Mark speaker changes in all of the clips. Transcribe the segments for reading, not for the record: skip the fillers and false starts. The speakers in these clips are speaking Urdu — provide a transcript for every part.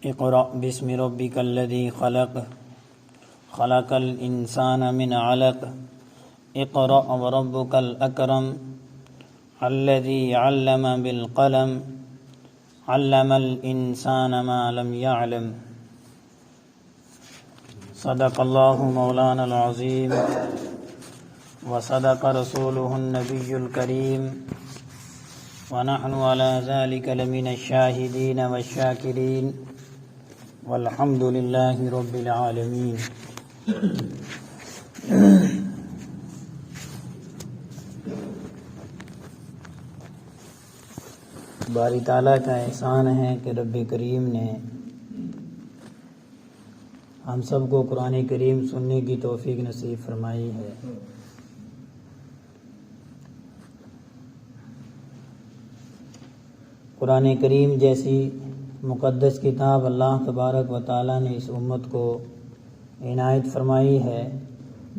Speaker 1: اقرأ بسم ربك الذي خلق خلق الإنسان من علق اقرأ وربك الأكرم الذي علم بالقلم علم الإنسان ما لم يعلم صدق الله مولانا العظيم وصدق رسوله النبي الكريم ونحن على ذلك لمن الشاهدين والشاكرين والحمد لله رب العالمين. باری تعالیٰ کا احسان ہے کہ رب کریم نے ہم سب کو قرآن کریم سننے کی توفیق نصیب فرمائی ہے. قرآن کریم جیسی مقدس کتاب اللہ تبارک و تعالیٰ نے اس امت کو عنایت فرمائی ہے،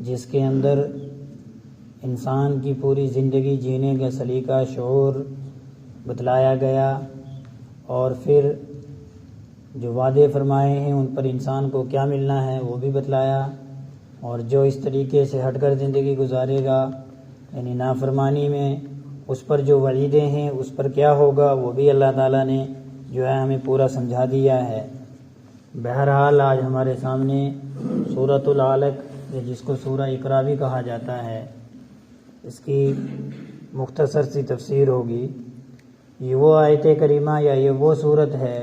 Speaker 1: جس کے اندر انسان کی پوری زندگی جینے کا سلیقہ شعور بتلایا گیا، اور پھر جو وعدے فرمائے ہیں ان پر انسان کو کیا ملنا ہے وہ بھی بتلایا، اور جو اس طریقے سے ہٹ کر زندگی گزارے گا یعنی نافرمانی میں اس پر جو وعیدیں ہیں اس پر کیا ہوگا وہ بھی اللہ تعالیٰ نے جو ہے ہمیں پورا سمجھا دیا ہے. بہرحال آج ہمارے سامنے سورۃ العلق جس کو سورہ اقرا بھی کہا جاتا ہے، اس کی مختصر سی تفسیر ہوگی. یہ وہ آیت کریمہ یا یہ وہ صورت ہے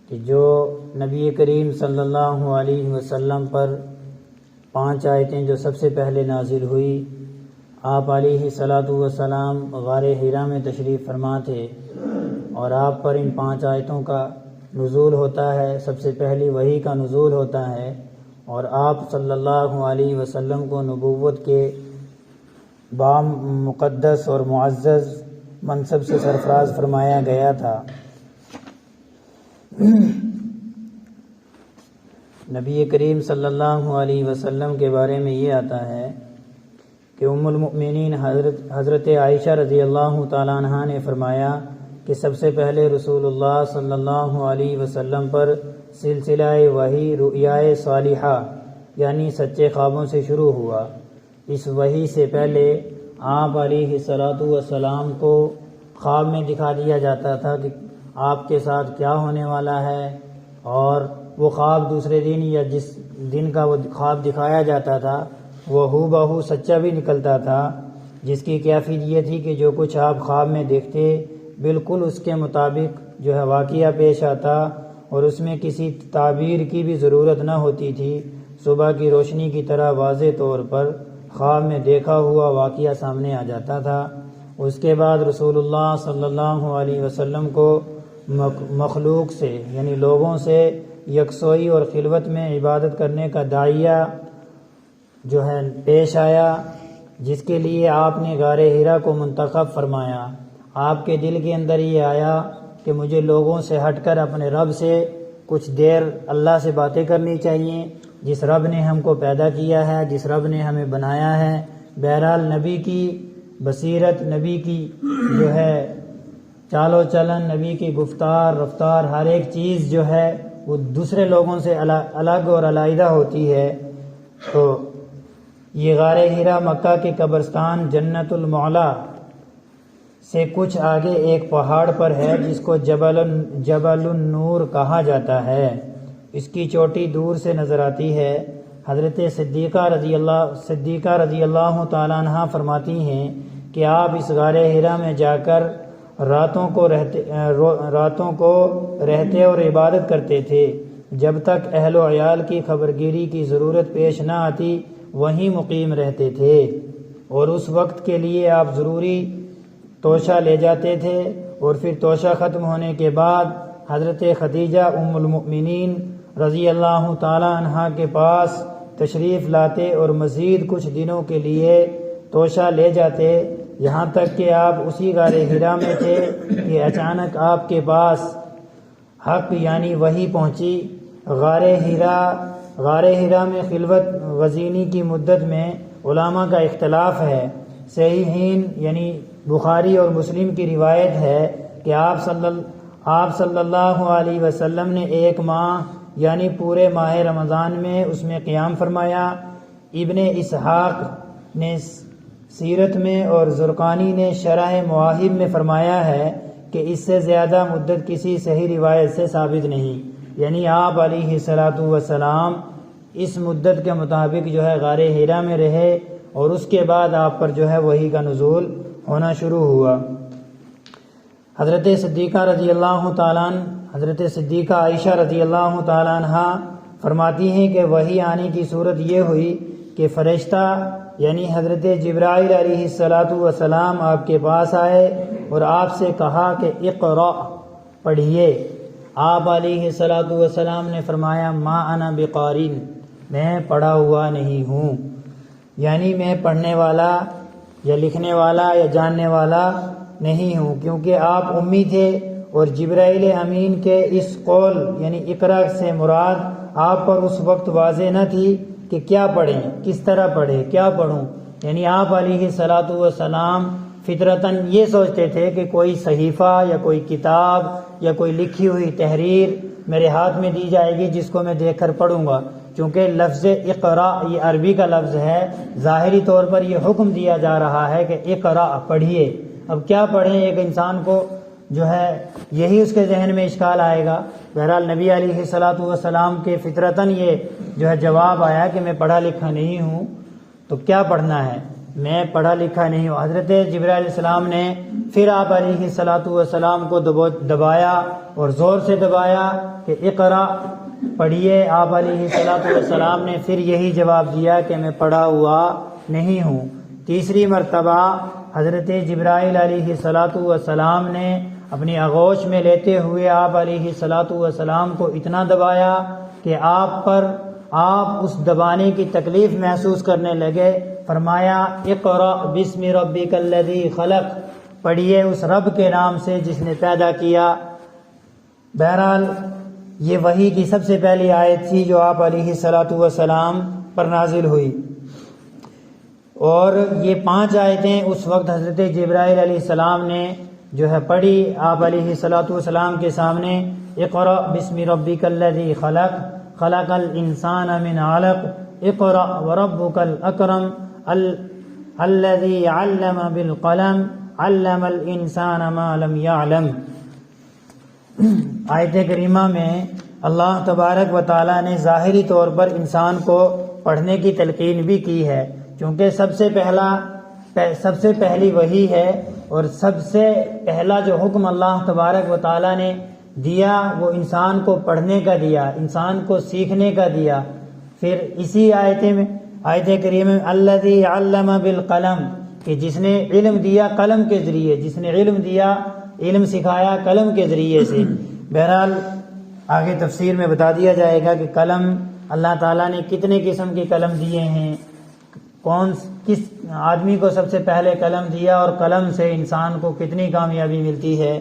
Speaker 1: کہ جو نبی کریم صلی اللہ علیہ وسلم پر 5 آیتیں جو سب سے پہلے نازل ہوئی. آپ علیہ الصلاۃ والسلام غار حرا میں تشریف فرما تھے اور آپ پر ان 5 آیتوں کا نزول ہوتا ہے. سب سے پہلی وحی کا نزول ہوتا ہے اور آپ صلی اللہ علیہ وسلم کو نبوت کے مقدس اور معزز منصب سے سرفراز فرمایا گیا تھا. نبی کریم صلی اللہ علیہ وسلم کے بارے میں یہ آتا ہے کہ ام المؤمنین حضرت عائشہ رضی اللہ تعالیٰ عنہ نے فرمایا کہ سب سے پہلے رسول اللہ صلی اللہ علیہ وسلم پر سلسلہ وحی رؤیائے صالحہ یعنی سچے خوابوں سے شروع ہوا. اس وحی سے پہلے آپ علیہ الصلاۃ والسلام کو خواب میں دکھا دیا جاتا تھا کہ آپ کے ساتھ کیا ہونے والا ہے، اور وہ خواب دوسرے دن یا جس دن کا وہ خواب دکھایا جاتا تھا وہ ہو بہو سچا بھی نکلتا تھا، جس کی کیفیت یہ تھی کہ جو کچھ آپ خواب میں دیکھتے بالکل اس کے مطابق جو ہے واقعہ پیش آتا، اور اس میں کسی تعبیر کی بھی ضرورت نہ ہوتی تھی. صبح کی روشنی کی طرح واضح طور پر خواب میں دیکھا ہوا واقعہ سامنے آ جاتا تھا. اس کے بعد رسول اللہ صلی اللہ علیہ وسلم کو مخلوق سے یعنی لوگوں سے یکسوئی اور خلوت میں عبادت کرنے کا داعیہ جو ہے پیش آیا، جس کے لیے آپ نے غار حرا کو منتخب فرمایا. آپ کے دل کے اندر یہ آیا کہ مجھے لوگوں سے ہٹ کر اپنے رب سے کچھ دیر اللہ سے باتیں کرنی چاہیے، جس رب نے ہم کو پیدا کیا ہے، جس رب نے ہمیں بنایا ہے. بہرحال نبی کی بصیرت، نبی کی جو ہے چال و چلن، نبی کی گفتار رفتار، ہر ایک چیز جو ہے وہ دوسرے لوگوں سے الگ اور علیحدہ ہوتی ہے. تو یہ غار حرا مکہ کے قبرستان جنت المعلا سے کچھ آگے ایک پہاڑ پر ہے جس کو جبل النور کہا جاتا ہے. اس کی چوٹی دور سے نظر آتی ہے. حضرت صدیقہ رضی اللہ تعالیٰ عنہ فرماتی ہیں کہ آپ اس غار حرا میں جا کر راتوں کو رہتے اور عبادت کرتے تھے. جب تک اہل و عیال کی خبرگیری کی ضرورت پیش نہ آتی وہیں مقیم رہتے تھے، اور اس وقت کے لیے آپ ضروری توشہ لے جاتے تھے، اور پھر توشہ ختم ہونے کے بعد حضرت خدیجہ ام المؤمنین رضی اللہ تعالیٰ عنہ کے پاس تشریف لاتے اور مزید کچھ دنوں کے لیے توشہ لے جاتے، یہاں تک کہ آپ اسی غار حرا میں تھے کہ اچانک آپ کے پاس حق یعنی وحی پہنچی. غار حرا میں خلوت غزینی کی مدت میں علماء کا اختلاف ہے. صحیحین یعنی بخاری اور مسلم کی روایت ہے کہ آپ آپ صلی اللہ علیہ وسلم نے ایک ماہ یعنی پورے ماہ رمضان میں اس میں قیام فرمایا۔ ابن اسحاق نے سیرت میں اور زرقانی نے شرح مواہب میں فرمایا ہے کہ اس سے زیادہ مدت کسی صحیح روایت سے ثابت نہیں، یعنی آپ علیہ الصلاۃ والسلام اس مدت کے مطابق جو ہے غار حرا میں رہے اور اس کے بعد آپ پر جو ہے وحی کا نزول ہونا شروع ہوا۔ حضرت صدیقہ رضی اللہ تعالیٰ حضرت صدیقہ عائشہ رضی اللہ تعالیٰ عنہ فرماتی ہیں کہ وحی آنے کی صورت یہ ہوئی کہ فرشتہ یعنی حضرت جبرائیل علیہ الصلاۃ والسلام آپ کے پاس آئے اور آپ سے کہا کہ اقرأ پڑھیے۔ آپ علیہ الصلاۃ والسلام نے فرمایا ما انا بقارئ، میں پڑھا ہوا نہیں ہوں، یعنی میں پڑھنے والا یا لکھنے والا یا جاننے والا نہیں ہوں، کیونکہ آپ امی تھے اور جبرائیل امین کے اس قول یعنی اقرا سے مراد آپ پر اس وقت واضح نہ تھی کہ کیا پڑھیں، کس طرح پڑھیں، کیا پڑھوں، یعنی آپ علیہ الصلاۃ والسلام فطرتاً یہ سوچتے تھے کہ کوئی صحیفہ یا کوئی کتاب یا کوئی لکھی ہوئی تحریر میرے ہاتھ میں دی جائے گی جس کو میں دیکھ کر پڑھوں گا، چونکہ لفظ اقرا یہ عربی کا لفظ ہے، ظاہری طور پر یہ حکم دیا جا رہا ہے کہ اقرا پڑھیے۔ اب کیا پڑھیں، ایک انسان کو جو ہے یہی اس کے ذہن میں اشکال آئے گا۔ بہرحال نبی علیہ الصلاۃ والسلام کے فطرتاً یہ جو ہے جواب آیا کہ میں پڑھا لکھا نہیں ہوں، تو کیا پڑھنا ہے، میں پڑھا لکھا نہیں ہوں۔ حضرت جبرائیل علیہ السلام نے پھر آپ علیہ الصلاۃ والسلام کو دبایا اور زور سے دبایا کہ اقرا پڑھیے۔ آپ علیہ الصلاۃ والسلام نے پھر یہی جواب دیا کہ میں پڑھا ہوا نہیں ہوں۔ تیسری مرتبہ حضرت جبرائیل علیہ الصلاۃ والسلام نے اپنی آغوش میں لیتے ہوئے آپ علیہ الصلاۃ والسلام کو اتنا دبایا کہ آپ اس دبانے کی تکلیف محسوس کرنے لگے۔ فرمایا اقرأ بسم ربک الذی خلق، پڑھیے اس رب کے نام سے جس نے پیدا کیا۔ بہرحال یہ وحی کی سب سے پہلی آیت تھی جو آپ علیہ الصلاۃ والسلام پر نازل ہوئی، اور یہ 5 آیتیں اس وقت حضرت جبرائیل علیہ السلام نے جو ہے پڑھی آپ علیہ الصلاۃ والسلام کے سامنے۔ اقرأ بسم ربک الذی خلق خلق الانسان من علق اقرأ وربک الاکرم الذی علم بالقلم علم الانسان ما لم یعلم۔ آیت کریمہ میں اللہ تبارک و تعالیٰ نے ظاہری طور پر انسان کو پڑھنے کی تلقین بھی کی ہے، چونکہ سب سے پہلی وحی ہے اور سب سے پہلا جو حکم اللہ تبارک و تعالیٰ نے دیا وہ انسان کو پڑھنے کا دیا، انسان کو سیکھنے کا دیا۔ پھر اسی آیت کریمہ میں الذی علم بالقلم، کہ جس نے علم دیا قلم کے ذریعے، جس نے علم دیا، علم سکھایا قلم کے ذریعے سے۔ بہرحال آگے تفسیر میں بتا دیا جائے گا کہ قلم اللہ تعالیٰ نے کتنے قسم کے قلم دیے ہیں، کس آدمی کو سب سے پہلے قلم دیا اور قلم سے انسان کو کتنی کامیابی ملتی ہے۔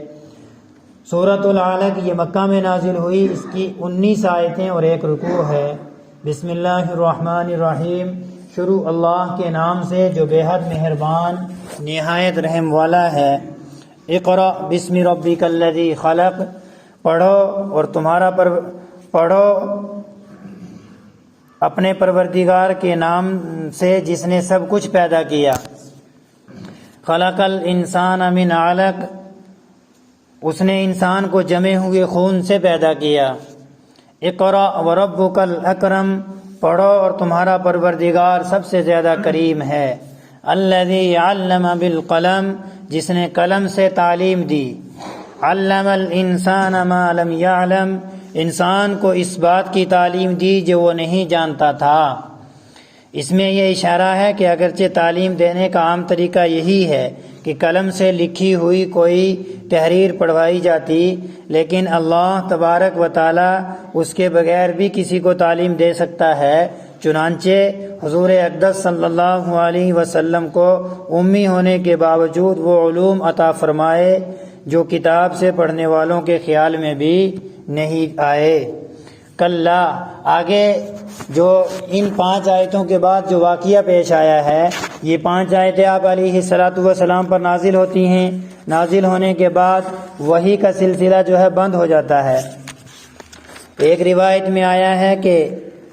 Speaker 1: سورۃ العلق یہ مکہ میں نازل ہوئی، اس کی 19 آیتیں اور 1 رکوع ہے۔ بسم اللہ الرحمن الرحیم، شروع اللہ کے نام سے جو بے حد مہربان نہایت رحم والا ہے۔ اقرأ بسم ربک الذی خلق، پڑھو اور پڑھو اپنے پروردگار کے نام سے جس نے سب کچھ پیدا کیا۔ خلق الانسان من علق، اس نے انسان کو جمے ہوئے خون سے پیدا کیا۔ اقرأ وربک الاکرم، پڑھو اور تمہارا پروردگار سب سے زیادہ کریم ہے۔ الذی علم بالقلم، جس نے قلم سے تعلیم دی۔ علم الانسان ما لم یعلم، انسان کو اس بات کی تعلیم دی جو وہ نہیں جانتا تھا۔ اس میں یہ اشارہ ہے کہ اگرچہ تعلیم دینے کا عام طریقہ یہی ہے کہ قلم سے لکھی ہوئی کوئی تحریر پڑھوائی جاتی، لیکن اللہ تبارک و تعالی اس کے بغیر بھی کسی کو تعلیم دے سکتا ہے۔ چنانچہ حضور اقدس صلی اللہ علیہ وسلم کو امی ہونے کے باوجود وہ علوم عطا فرمائے جو کتاب سے پڑھنے والوں کے خیال میں بھی نہیں آئے۔ کلا، آگے جو ان 5 آیتوں کے بعد جو واقعہ پیش آیا ہے، یہ 5 آیتیں آپ علیہ الصلاۃ والسلام پر نازل ہوتی ہیں۔ نازل ہونے کے بعد وحی کا سلسلہ جو ہے بند ہو جاتا ہے۔ ایک روایت میں آیا ہے کہ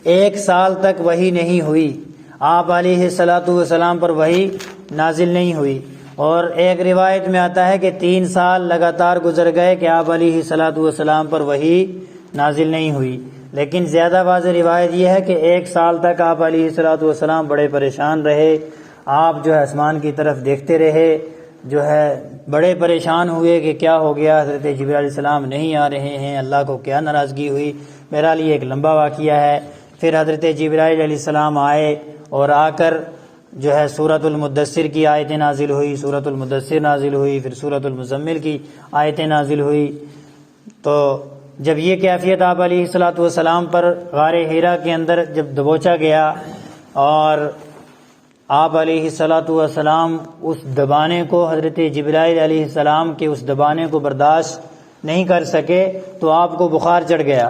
Speaker 1: 1 سال تک وحی نہیں ہوئی، آپ علیہ الصلاۃ والسلام پر وحی نازل نہیں ہوئی، اور ایک روایت میں آتا ہے کہ 3 سال لگاتار گزر گئے کہ آپ علیہ الصلاۃ والسلام پر وحی نازل نہیں ہوئی۔ لیکن زیادہ واضح روایت یہ ہے کہ 1 سال تک آپ علیہ الصلاۃ والسلام بڑے پریشان رہے، آپ جو ہے آسمان کی طرف دیکھتے رہے، جو ہے بڑے پریشان ہوئے کہ کیا ہو گیا، حضرت جبرائیل علیہ السلام نہیں آ رہے ہیں، اللہ کو کیا ناراضگی ہوئی۔ بہرحال یہ ایک لمبا واقعہ ہے۔ پھر حضرت جبرائیل علیہ السلام آئے اور آ کر جو ہے سورۃ المدثر کی آیتیں نازل ہوئی، سورۃ المدثر نازل ہوئی، پھر سورۃ المزمل کی آیتیں نازل ہوئی۔ تو جب یہ کیفیت آپ علیہ الصلاۃ والسلام پر غار حرا کے اندر جب دبوچا گیا اور آپ علیہ الصلاۃ والسلام اس دبانے کو، حضرت جبرائیل علیہ السلام کے اس دبانے کو برداشت نہیں کر سکے تو آپ کو بخار چڑھ گیا۔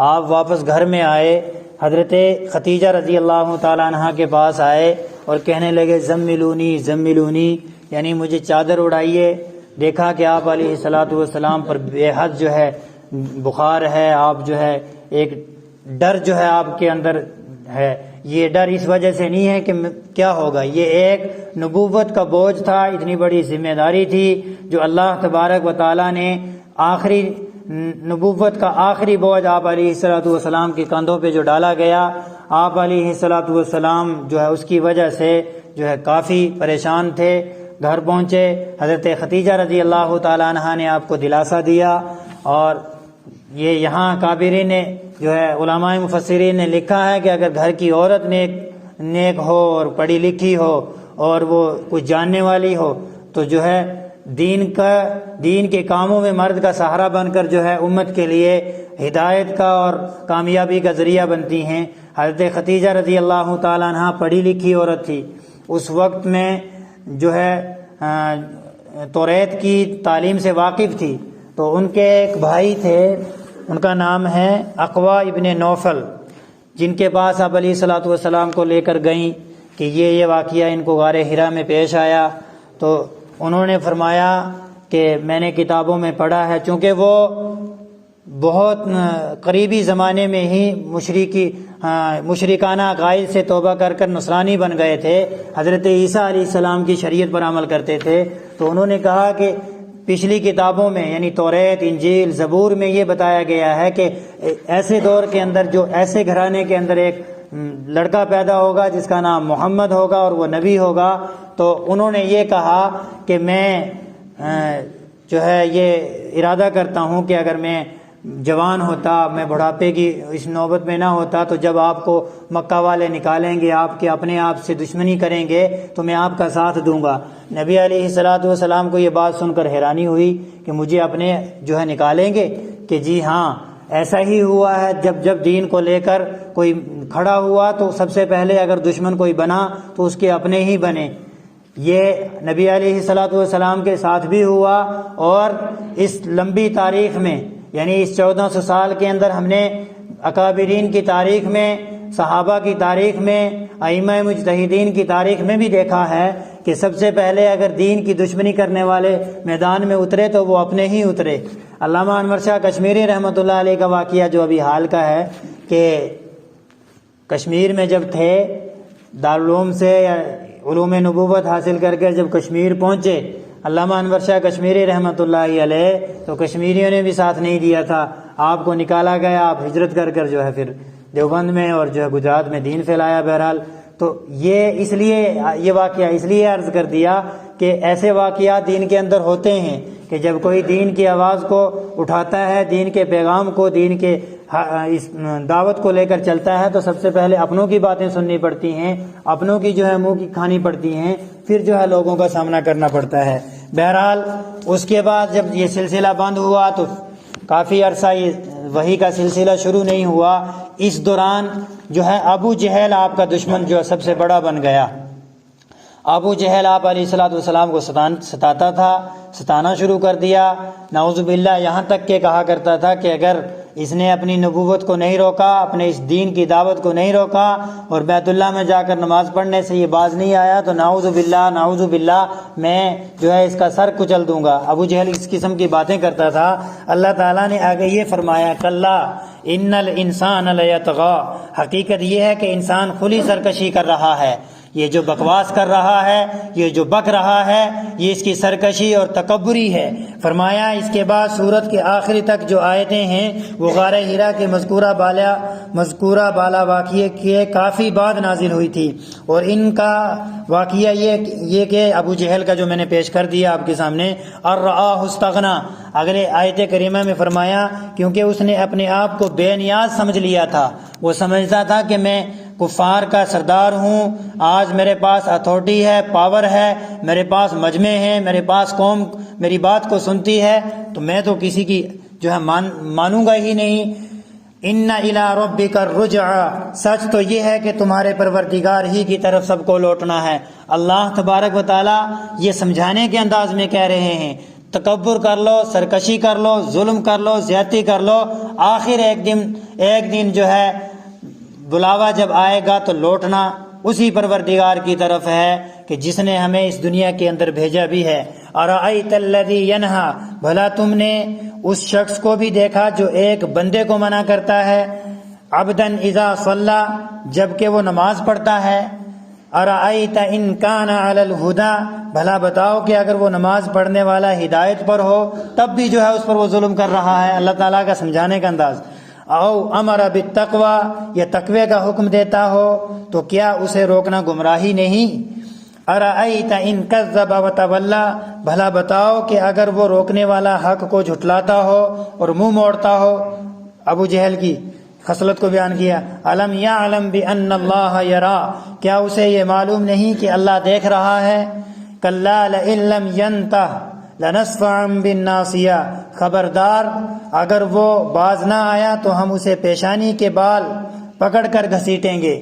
Speaker 1: آپ واپس گھر میں آئے، حضرت ختیجہ رضی اللہ تعالیٰ عنہ کے پاس آئے اور کہنے لگے زملونی زملونی، یعنی مجھے چادر اڑائیے۔ دیکھا کہ آپ علیہ الصلاۃ والسلام پر بے حد جو ہے بخار ہے، آپ جو ہے ایک ڈر جو ہے آپ کے اندر ہے۔ یہ ڈر اس وجہ سے نہیں ہے کہ کیا ہوگا، یہ ایک نبوت کا بوجھ تھا، اتنی بڑی ذمہ داری تھی جو اللہ تبارک و تعالیٰ نے آخری نبوت کا آخری بوجھ آپ علیہ الصلاۃ والسلام کے کندھوں پہ جو ڈالا گیا، آپ علیہ الصلاۃ والسلام جو ہے اس کی وجہ سے جو ہے کافی پریشان تھے۔ گھر پہنچے، حضرت ختیجہ رضی اللہ تعالیٰ عنہ نے آپ کو دلاسا دیا، اور یہ یہاں کابرین نے جو ہے علماء مفسرین نے لکھا ہے کہ اگر گھر کی عورت نیک ہو اور پڑھی لکھی ہو اور وہ کچھ جاننے والی ہو تو جو ہے دین کے کاموں میں مرد کا سہارا بن کر جو ہے امت کے لیے ہدایت کا اور کامیابی کا ذریعہ بنتی ہیں۔ حضرت ختیجہ رضی اللہ تعالیٰ عنہ پڑھی لکھی عورت تھی، اس وقت میں جو ہے توریت کی تعلیم سے واقف تھی۔ تو ان کے ایک بھائی تھے، ان کا نام ہے اقوا ابن نوفل، جن کے پاس آپ علیہ الصلاۃ والسلام کو لے کر گئیں کہ یہ واقعہ ان کو غار حرا میں پیش آیا۔ تو انہوں نے فرمایا کہ میں نے کتابوں میں پڑھا ہے، چونکہ وہ بہت قریبی زمانے میں ہی مشرکانہ عقائد سے توبہ کر کر نصرانی بن گئے تھے، حضرت عیسیٰ علیہ السلام کی شریعت پر عمل کرتے تھے۔ تو انہوں نے کہا کہ پچھلی کتابوں میں یعنی توریت، انجیل، زبور میں یہ بتایا گیا ہے کہ ایسے دور کے اندر جو ایسے گھرانے کے اندر ایک لڑکا پیدا ہوگا جس کا نام محمد ہوگا اور وہ نبی ہوگا۔ تو انہوں نے یہ کہا کہ میں جو ہے یہ ارادہ کرتا ہوں کہ اگر میں جوان ہوتا، میں بڑھاپے کی اس نوبت میں نہ ہوتا، تو جب آپ کو مکہ والے نکالیں گے، آپ کے اپنے آپ سے دشمنی کریں گے تو میں آپ کا ساتھ دوں گا۔ نبی علیہ الصلاۃ والسلام کو یہ بات سن کر حیرانی ہوئی کہ مجھے اپنے جو ہے نکالیں گے، کہ جی ہاں ایسا ہی ہوا ہے۔ جب دین کو لے کر کوئی کھڑا ہوا تو سب سے پہلے اگر دشمن کوئی بنا تو اس کے اپنے ہی بنے۔ یہ نبی علیہ الصلاۃ والسلام کے ساتھ بھی ہوا، اور اس لمبی تاریخ میں یعنی اس 1400 سال کے اندر ہم نے اکابرین کی تاریخ میں، صحابہ کی تاریخ میں، ائمہ مجتہدین کی تاریخ میں بھی دیکھا ہے کہ سب سے پہلے اگر دین کی دشمنی کرنے والے میدان میں اترے تو وہ اپنے ہی اترے۔ علامہ انور شاہ کشمیری رحمۃ اللہ علیہ کا واقعہ جو ابھی حال کا ہے کہ کشمیر میں جب تھے، دارالعلوم سے علوم نبوت حاصل کر کے جب کشمیر پہنچے علامہ انور شاہ کشمیری رحمۃ اللہ علیہ، تو کشمیریوں نے بھی ساتھ نہیں دیا تھا، آپ کو نکالا گیا، آپ ہجرت کر کر جو ہے پھر دیوبند میں اور جو ہے گجرات میں دین پھیلایا۔ بہرحال تو یہ واقعہ اس لیے عرض کر دیا کہ ایسے واقعات دین کے اندر ہوتے ہیں کہ جب کوئی دین کی آواز کو اٹھاتا ہے، دین کے پیغام کو، دین کے اس دعوت کو لے کر چلتا ہے، تو سب سے پہلے اپنوں کی باتیں سننی پڑتی ہیں، اپنوں کی جو ہے منہ کی کھانی پڑتی ہیں، پھر جو ہے لوگوں کا سامنا کرنا پڑتا ہے۔ بہرحال اس کے بعد جب یہ سلسلہ بند ہوا تو کافی عرصہ یہ وحی کا سلسلہ شروع نہیں ہوا۔ اس دوران جو ہے ابو جہل آپ کا دشمن جو سب سے بڑا بن گیا۔ ابو جہل آپ علیہ الصلاۃ والسلام کو ستاتا تھا، ستانا شروع کر دیا، نعوذ باللہ، یہاں تک کہ کہا کرتا تھا کہ اگر اس نے اپنی نبوت کو نہیں روکا، اپنے اس دین کی دعوت کو نہیں روکا، اور بیت اللہ میں جا کر نماز پڑھنے سے یہ باز نہیں آیا، تو نعوذ باللہ میں جو ہے اس کا سر کچل دوں گا۔ ابو جہل اس قسم کی باتیں کرتا تھا۔ اللہ تعالیٰ نے آگے یہ فرمایا، کلا ان الانسان لیطغی، حقیقت یہ ہے کہ انسان کھلی سرکشی کر رہا ہے، یہ جو بکواس کر رہا ہے، یہ جو بک رہا ہے، یہ اس کی سرکشی اور تکبری ہے۔ فرمایا اس کے بعد سورت کے آخری تک جو آیتیں ہیں وہ غار ہرا کے مذکورہ بالا واقعے کے کافی بعد نازل ہوئی تھی، اور ان کا واقعہ یہ کہ ابو جہل کا جو میں نے پیش کر دیا آپ کے سامنے، ارآہ استغنی، اگلے آیت کریمہ میں فرمایا کیونکہ اس نے اپنے آپ کو بے نیاز سمجھ لیا تھا، وہ سمجھتا تھا کہ میں کفار کا سردار ہوں، آج میرے پاس اتھارٹی ہے، پاور ہے، میرے پاس مجمع ہے، میرے پاس قوم میری بات کو سنتی ہے، تو میں تو کسی کی جو ہے مانوں گا ہی نہیں۔ ان الی ربک الرجع، سچ تو یہ ہے کہ تمہارے پروردگار ہی کی طرف سب کو لوٹنا ہے۔ اللہ تبارک و تعالی یہ سمجھانے کے انداز میں کہہ رہے ہیں، تکبر کر لو، سرکشی کر لو، ظلم کر لو، زیادتی کر لو، آخر ایک دن جو ہے بلاوا جب آئے گا تو لوٹنا اسی پروردگار کی طرف ہے کہ جس نے ہمیں اس دنیا کے اندر بھیجا بھی ہے۔ ارأیت الذی ینہا، بھلا تم نے اس شخص کو بھی دیکھا جو ایک بندے کو منع کرتا ہے، عبدا اذا صلی، جبکہ وہ نماز پڑھتا ہے، ارأیت ان کان علی الہدی، بھلا بتاؤ کہ اگر وہ نماز پڑھنے والا ہدایت پر ہو تب بھی جو ہے اس پر وہ ظلم کر رہا ہے۔ اللہ تعالیٰ کا سمجھانے کا انداز۔ او امر بالتقوی، یا تقوی کا حکم دیتا ہو تو کیا اسے روکنا گمراہی نہیں؟ ارأیت ان کذب وتولی، بھلا بتاؤ کہ اگر وہ روکنے والا حق کو جھٹلاتا ہو اور منہ موڑتا ہو۔ ابو جہل کی خصلت کو بیان کیا، الم یعلم بان اللہ یری، کیا اسے یہ معلوم نہیں کہ اللہ دیکھ رہا ہے؟ کلا لئن لم ینتہ لنصفعا بالناصیہ، خبردار اگر وہ باز نہ آیا تو ہم اسے پیشانی کے بال پکڑ کر گھسیٹیں گے۔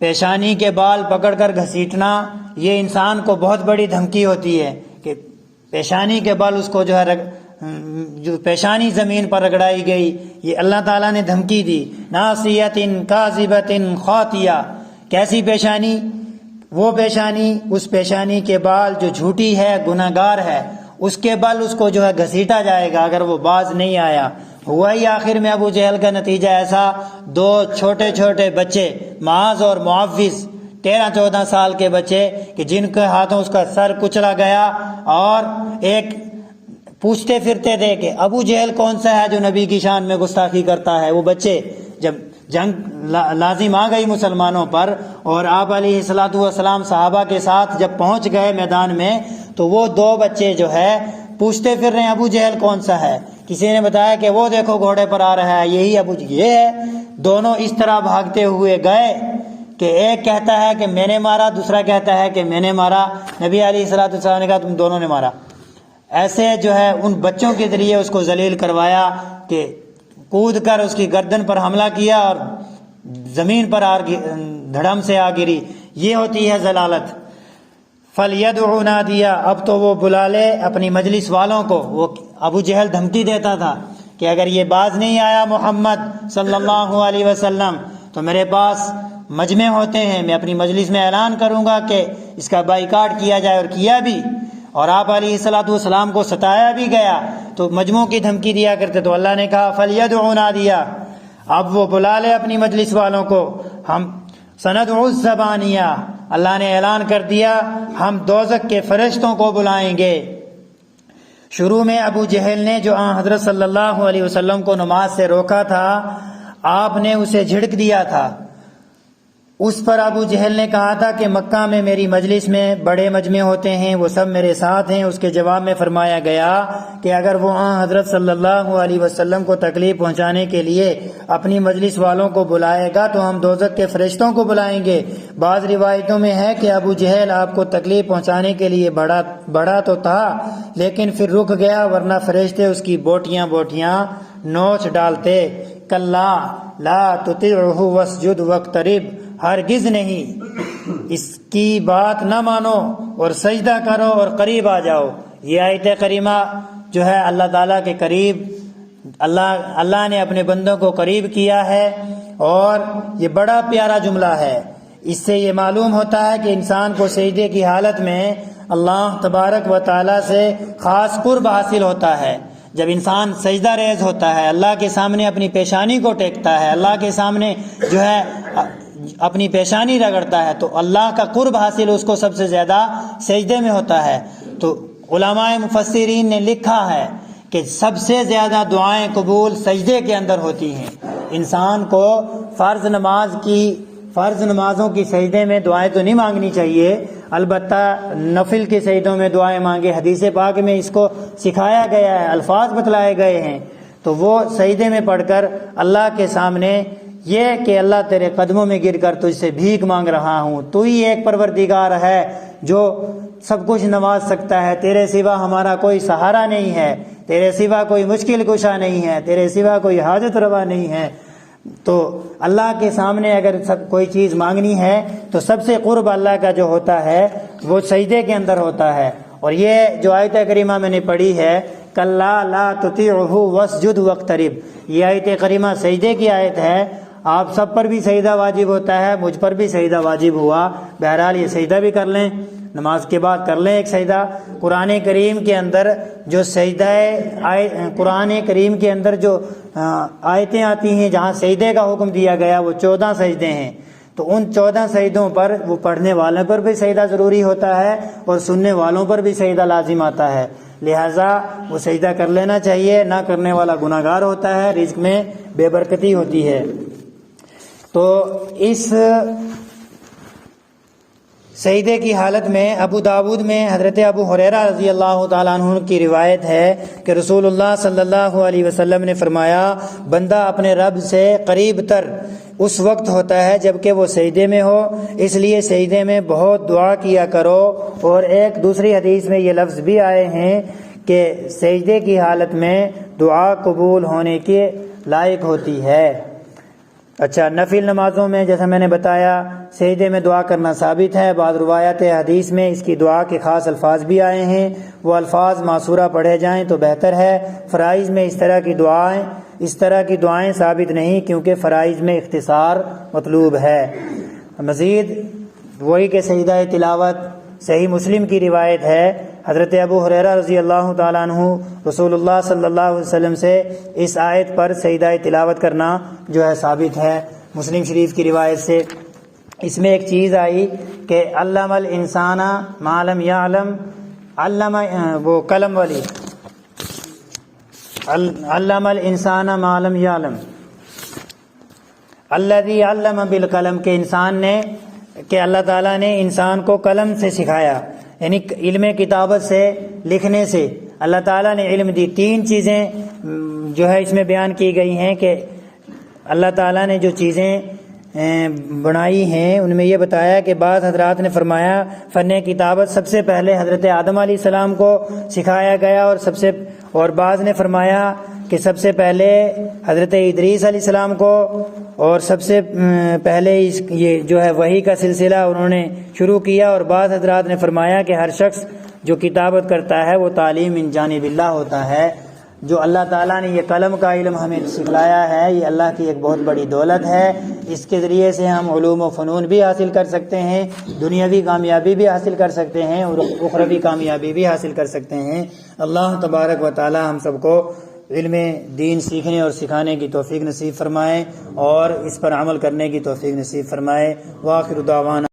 Speaker 1: پیشانی کے بال پکڑ کر گھسیٹنا یہ انسان کو بہت بڑی دھمکی ہوتی ہے کہ پیشانی کے بال اس کو جو ہے جو پیشانی زمین پر رگڑائی گئی، یہ اللہ تعالیٰ نے دھمکی دی۔ ناصیۃ کاذبۃ خاطیہ، کیسی پیشانی؟ وہ پیشانی، اس پیشانی کے بال جو جھوٹی ہے، گناہ گار ہے، اس کے بل اس کو جو ہے گھسیٹا جائے گا اگر وہ باز نہیں آیا۔ ہوا ہی آخر میں ابو جہل کا نتیجہ ایسا، دو چھوٹے چھوٹے بچے معاذ اور معوذ، 13-14 سال کے بچے کہ جن کے ہاتھوں اس کا سر کچلا گیا، اور ایک پوچھتے پھرتے تھے کہ ابو جہل کون سا ہے جو نبی کی شان میں گستاخی کرتا ہے۔ وہ بچے جب جنگ لازم آ گئی مسلمانوں پر اور آپ علیہ الصلوۃ والسلام صحابہ کے ساتھ جب پہنچ گئے میدان میں، تو وہ دو بچے جو ہے پوچھتے پھر رہے ہیں ابو جہل کون سا ہے۔ کسی نے بتایا کہ وہ دیکھو گھوڑے پر آ رہا ہے، یہی ابو جہل یہ ہے۔ دونوں اس طرح بھاگتے ہوئے گئے کہ ایک کہتا ہے کہ میں نے مارا، دوسرا کہتا ہے کہ میں نے مارا۔ نبی علیہ الصلوۃ والسلام نے کہا تم دونوں نے مارا۔ ایسے جو ہے ان بچوں کے ذریعے اس کو ذلیل کروایا کہ کود کر اس کی گردن پر حملہ کیا اور زمین پر دھڑم سے آ گری۔ یہ ہوتی ہے ذلالت۔ فَلْيَدْعُ نَادِيَ، اب تو وہ بلا لے اپنی مجلس والوں کو۔ وہ ابو جہل دھمکی دیتا تھا کہ اگر یہ باز نہیں آیا محمد صلی اللہ علیہ وسلم تو میرے پاس مجمع ہوتے ہیں، میں اپنی مجلس میں اعلان کروں گا کہ اس کا بائیکاٹ کیا جائے، اور کیا بھی، اور آپ علیہ الصلوۃ والسلام کو ستایا بھی گیا تو مجموع کی دھمکی دیا کرتے۔ تو اللہ نے کہا فَلْيَدْعُ نَادِيَ، اب وہ بلا لے اپنی مجلس والوں کو۔ ہم سَنَدْعُ الزَّبَانِيَ، اللہ نے اعلان کر دیا ہم دوزخ کے فرشتوں کو بلائیں گے۔ شروع میں ابو جہل نے جو حضرت صلی اللہ علیہ وسلم کو نماز سے روکا تھا، آپ نے اسے جھڑک دیا تھا۔ اس پر ابو جہل نے کہا تھا کہ مکہ میں میری مجلس میں بڑے مجمع ہوتے ہیں، وہ سب میرے ساتھ ہیں۔ اس کے جواب میں فرمایا گیا کہ اگر وہ حضرت صلی اللہ علیہ وسلم کو تکلیف پہنچانے کے لیے اپنی مجلس والوں کو بلائے گا تو ہم دوزخ کے فرشتوں کو بلائیں گے۔ بعض روایتوں میں ہے کہ ابو جہل آپ کو تکلیف پہنچانے کے لیے بڑا تو تھا لیکن پھر رک گیا، ورنہ فرشتے اس کی بوٹیاں نوچ ڈالتے۔ کلا لا تطعہ واسجد واقترب، ہرگز نہیں، اس کی بات نہ مانو اور سجدہ کرو اور قریب آ جاؤ۔ یہ آیت کریمہ جو ہے اللہ تعالیٰ کے قریب اللہ نے اپنے بندوں کو قریب کیا ہے، اور یہ بڑا پیارا جملہ ہے۔ اس سے یہ معلوم ہوتا ہے کہ انسان کو سجدے کی حالت میں اللہ تبارک و تعالیٰ سے خاص قرب حاصل ہوتا ہے۔ جب انسان سجدہ ریز ہوتا ہے، اللہ کے سامنے اپنی پیشانی کو ٹیکتا ہے، اللہ کے سامنے جو ہے اپنی پیشانی رگڑتا ہے، تو اللہ کا قرب حاصل اس کو سب سے زیادہ سجدے میں ہوتا ہے۔ تو علماء مفسرین نے لکھا ہے کہ سب سے زیادہ دعائیں قبول سجدے کے اندر ہوتی ہیں۔ انسان کو فرض نمازوں کی سجدے میں دعائیں تو نہیں مانگنی چاہیے، البتہ نفل کے سجدوں میں دعائیں مانگے۔ حدیث پاک میں اس کو سکھایا گیا ہے، الفاظ بتلائے گئے ہیں، تو وہ سجدے میں پڑھ کر اللہ کے سامنے یہ کہ اللہ تیرے قدموں میں گر کر تجھ سے بھیک مانگ رہا ہوں، تو ہی ایک پروردگار ہے جو سب کچھ نواز سکتا ہے، تیرے سوا ہمارا کوئی سہارا نہیں ہے، تیرے سوا کوئی مشکل کشا نہیں ہے، تیرے سوا کوئی حاجت روا نہیں ہے۔ تو اللہ کے سامنے اگر کوئی چیز مانگنی ہے تو سب سے قرب اللہ کا جو ہوتا ہے وہ سجدے کے اندر ہوتا ہے۔ اور یہ جو آیت کریمہ میں نے پڑھی ہے، کلا لا تطیعہ واسجد واقترب، یہ آیت کریمہ سجدے کی آیت ہے۔ آپ سب پر بھی سجدہ واجب ہوتا ہے، مجھ پر بھی سجدہ واجب ہوا، بہرحال یہ سجدہ بھی کر لیں، نماز کے بعد کر لیں ایک سجدہ۔ قرآن کریم کے اندر جو قرآن کریم کے اندر جو آیتیں آتی ہیں جہاں سجدے کا حکم دیا گیا وہ 14 سجدے ہیں، تو ان 14 سجدوں پر وہ پڑھنے والوں پر بھی سجدہ ضروری ہوتا ہے اور سننے والوں پر بھی سجدہ لازم آتا ہے، لہٰذا وہ سجدہ کر لینا چاہیے، نہ کرنے والا گناہ گار ہوتا ہے، رزق میں بے برکتی ہوتی ہے۔ تو اس سجدے کی حالت میں ابو داود میں حضرت ابو ہریرہ رضی اللہ تعالیٰ عنہ کی روایت ہے کہ رسول اللہ صلی اللہ علیہ وسلم نے فرمایا، بندہ اپنے رب سے قریب تر اس وقت ہوتا ہے جب کہ وہ سجدے میں ہو، اس لیے سجدے میں بہت دعا کیا کرو۔ اور ایک دوسری حدیث میں یہ لفظ بھی آئے ہیں کہ سجدے کی حالت میں دعا قبول ہونے کے لائق ہوتی ہے۔ اچھا، نفل نمازوں میں جیسا میں نے بتایا سجدے میں دعا کرنا ثابت ہے، بعض روایات حدیث میں اس کی دعا کے خاص الفاظ بھی آئے ہیں، وہ الفاظ معصورہ پڑھے جائیں تو بہتر ہے۔ فرائض میں اس طرح کی دعائیں ثابت نہیں، کیونکہ فرائض میں اختصار مطلوب ہے۔ مزید وہی کہ سجدہ تلاوت صحیح مسلم کی روایت ہے، حضرت ابو ہریرہ رضی اللہ تعالیٰ عنہ رسول اللہ صلی اللہ علیہ وسلم سے اس آیت پر سجدہ تلاوت کرنا جو ہے ثابت ہے مسلم شریف کی روایت سے۔ اس میں ایک چیز آئی کہ علم الانسان ما لم یعلم، وہ قلم والی، علم الانسان ما لم یعلم الذی علم بالقلم، کہ انسان نے کہ اللہ تعالیٰ نے انسان کو قلم سے سکھایا، یعنی علم کتابت سے، لکھنے سے اللہ تعالیٰ نے علم دی۔ 3 چیزیں جو ہے اس میں بیان کی گئی ہیں کہ اللہ تعالیٰ نے جو چیزیں بنائی ہیں ان میں یہ بتایا کہ بعض حضرات نے فرمایا فن کتابت سب سے پہلے حضرت آدم علیہ السلام کو سکھایا گیا، اور بعض نے فرمایا کہ سب سے پہلے حضرت ادریس علیہ السلام کو، اور سب سے پہلے یہ جو ہے وحی کا سلسلہ انہوں نے شروع کیا، اور بعض حضرات نے فرمایا کہ ہر شخص جو کتابت کرتا ہے وہ تعلیم من جانب اللہ ہوتا ہے۔ جو اللہ تعالیٰ نے یہ قلم کا علم ہمیں سکھلایا ہے یہ اللہ کی ایک بہت بڑی دولت ہے، اس کے ذریعے سے ہم علوم و فنون بھی حاصل کر سکتے ہیں، دنیاوی کامیابی بھی حاصل کر سکتے ہیں اور اخروی کامیابی بھی حاصل کر سکتے ہیں۔ اللہ تبارک و تعالی ہم سب کو علم دین سیکھنے اور سکھانے کی توفیق نصیب فرمائے اور اس پر عمل کرنے کی توفیق نصیب فرمائے۔ وآخر دعوانا